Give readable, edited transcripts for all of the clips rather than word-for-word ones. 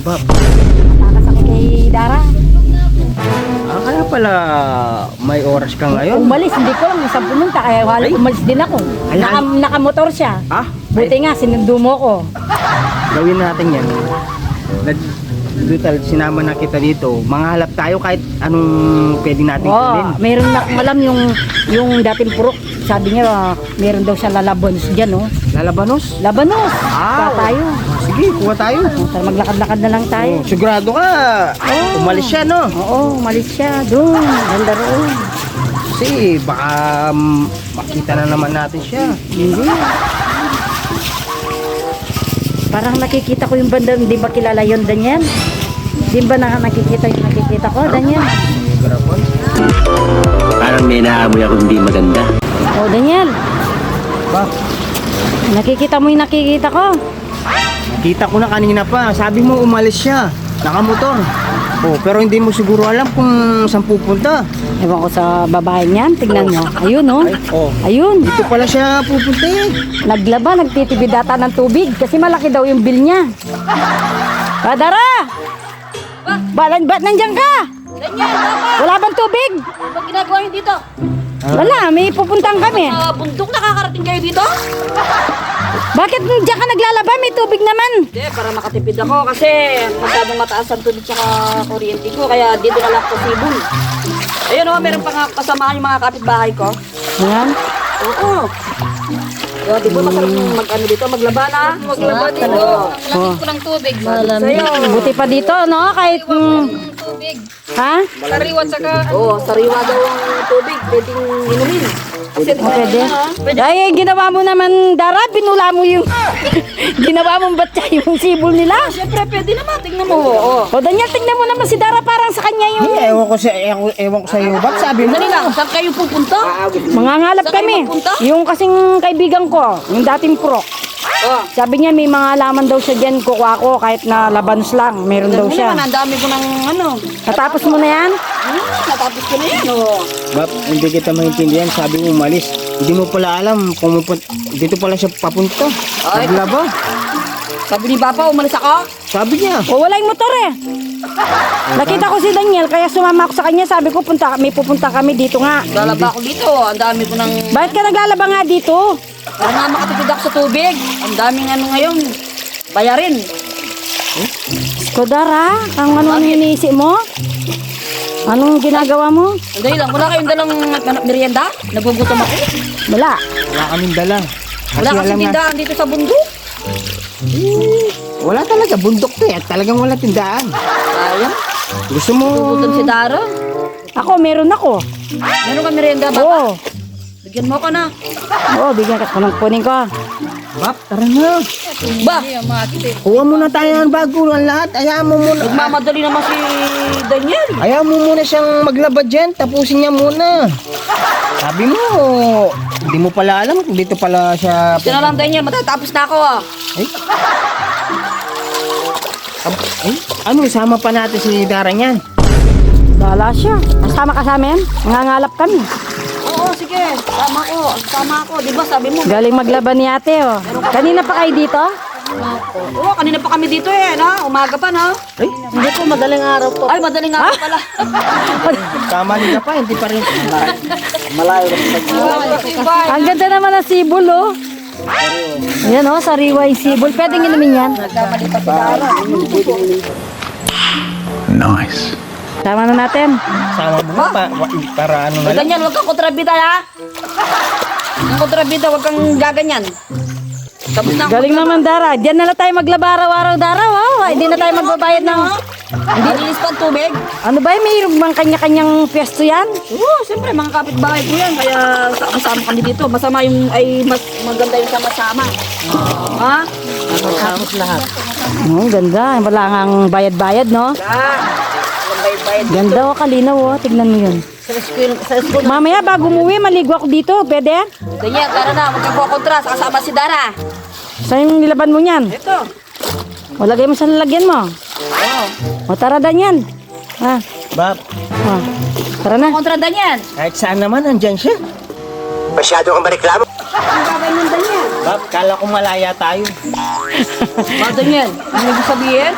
Bab, Takas ako kay Dara. kaya pala may oras ka ngayon. Umalis, hindi ko lang saan pumunta. Kaya wala, Ay. umalis din ako. Ay, ay. Nakamotor siya. Ah, Buti nga, sinundo mo ko. gawin natin yan. Dutal, sinama na kita dito. Manghalap tayo kahit anong pwede natin kunin. Meron na akong alam yung dating purok. Sabi niya, meron daw siya lalabanos dyan, oh. Lalabanos? Labanos! Ah, Kuha tayo. Sige, kuha tayo. Tara, maglakad-lakad na lang tayo. Sigurado ka, umalis siya, no? Oo, umalis siya. Doon, ganda roon. Kasi baka makita na naman natin siya. Hindi. Parang nakikita ko yung banda, hindi ba kilala yun, Daniel? Hindi ba nakikita yung nakikita ko, Daniel? Garapon. Parang may naamoy ako hindi maganda. Oh, Daniel, Ba, nakikita mo yung nakikita ko? kita ko na kanina pa. Sabi mo umalis siya. Nakamotor. Oh, pero hindi mo siguro alam kung saan pupunta. Ewan ko sa babae niyan, tignan mo. Ayun, oh. Oh, Ayun. dito pala siya pupunta eh. Naglaba, nagtitibid data ng tubig kasi malaki daw yung bill niya. Dara! Ba't nandiyan ka? Daniel, Papa! Wala bang tubig? Anong ginagawa niyo dito? Wala, may pupuntang kami. Sa bundok nakakarating kayo dito? Bakit diyan ka naglalaba? May tubig naman. Hindi, para makatipid ako kasi masyadong mataas ang tubig tsaka kuryente ko kaya dito na lang ako sibol. Ayun o, meron pa nga kasamaan yung mga kapitbahay ko. Ayan. Oo. Kaya di ba masarap yung mag-ano dito, maglaba na? Maglaba dito. Oh. Ko ng tubig. Sa'yo. Buti pa dito, no? Kahit... Tubig. ha? Sariwa tsaka... Oo, sariwa daw ang tubig. Pwedeng inumin. Kasi di ba Pwede. Ay, ginawa mo naman, Dara. Binula mo yung... ginawa mo batya yung sibol nila. Siyempre, pwede naman. Tingnan mo. Oo. O, Daniel, tignan mo naman si Dara. Parang sa kanya yung... Ewan ko sa iyo. Ba't sabi mo? Dali lang, saan kayo pupunta? Mangangalap Saan kayo kami. magpunta? Yung kasing kaibigan ko, yung dating prok. Oh. Sabi niya may mga halaman daw siya dyan, kukuha ko kahit na labanos lang. Meron daw Ano siya. naman, ang dami ko ng ano. Natapos mo na yan? Natapos ko na yan, oh. Bab, hindi kita maintindihan. Sabi mo umalis. Hindi mo pala alam kung dito pala siya papunta. Ay. Naglaba. Sabi ni Papa, umalis ako. Sabi niya. O, wala yung motor eh. Nakita ko si Daniel, kaya sumama ako sa kanya. Sabi ko, may pupunta kami dito nga. Lalaba ako dito, ang dami ko ng... Bakit ka naglalaba nga dito? Para nga makatipid ako sa tubig. Ang daming ano ngayon, bayarin. Ko, Dara, ang ano iniisip mo? Anong ginagawa mo? Sandali lang, wala kayong dalang merienda? Nagugutom ako. Wala. Wala kaming dala. Wala kasi alam na- tindahan dito sa bundok. Wala talaga. Bundok to eh. Talagang wala tindahan. Sayang, Gusto mo... nagugutom si Dara. Ako, meron ako. Meron ka merienda, Papa? Oo. Bigyan mo ko na. Oo, bigyan ka. Kunin ko. Bab, tara na. Ba, Kuha muna tayo ng bago ng lahat. Ayaw mo muna. nagmamadali naman si Daniel. Ayaw mo muna siyang maglaba dyan. Tapusin niya muna. Sabi mo, hindi mo pala alam kung dito pala siya... Ito na lang, Daniel, matatapos na ako ah. Ay. Ano, sama pa natin si Dara niyan. Wala siya. Kasama ka sa amin? Nangangalap kami. Oo, sige. Sama ko. Sama ako. Di ba sabi mo? Galing maglaban ni ate, oh. Kanina pa kayo dito? Oo, kanina pa kami dito eh, no? Umaga pa, no? Hindi po, madaling araw po. Ay, madaling araw pala. Kamali ka pa, hindi pa rin. Malayo na. Ang ganda naman ng sibol, oh. Ayan, oh, sariwa yung sibol. Pwedeng inumin yan. Nice. Tama na natin. Sama mo pa, para ano na lang. Ganyan, huwag kang kontrabida, ha? Huwag kang kontrabida, huwag kang gaganyan. Tapos na ako. Galing naman, Dara. Diyan na lang tayo maglaba araw-araw, Dara. Wow, hindi na tayo magbabayad ng... Hindi linis pa ang tubig. Ano ba, may mga kanya-kanyang pwesto yan? Oo, siyempre, mga kapitbahay ko yan. Kaya kasama kami dito. Masama yung, ay mas maganda yung sama-sama. Ha? Tapos lahat. Oh, ganda. Wala ngang bayad-bayad, no? Walang bayad-bayad. Ganda, oh, kalinaw, oh. Tignan mo yun. Sa school. Mamaya, bago umuwi, maligo ako dito. Pwede? Ganyan, tara na. Huwag kang kukontra. Kasama si Dara. Saan yung nilaban mo niyan? Ito. O, lagay mo sa lalagyan mo. Oo. O, tara dan yan. Ha? Bab, O, tara na. Kontra Daniel. kahit saan naman, nandyan siya. Masyado kang mareklamo. Ang gagawin ng Daniel. Bab, kala ko malaya tayo. Daniel, ano ibig sabihin?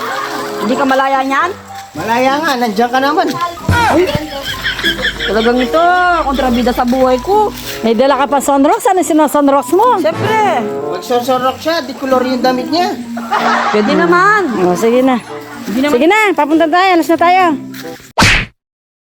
Hindi ka malaya niyan? Malaya nga, nandiyan ka naman. Talagang ito, kontrabida sa buhay ko. May dala ka pa sunrocks? Ano sinasunrocks mo? Siyempre, Magsosorok siya, di color yung damit niya. pwede naman. Oh, sige na. Hindi naman. Sige na, papunta tayo. Alas na tayo.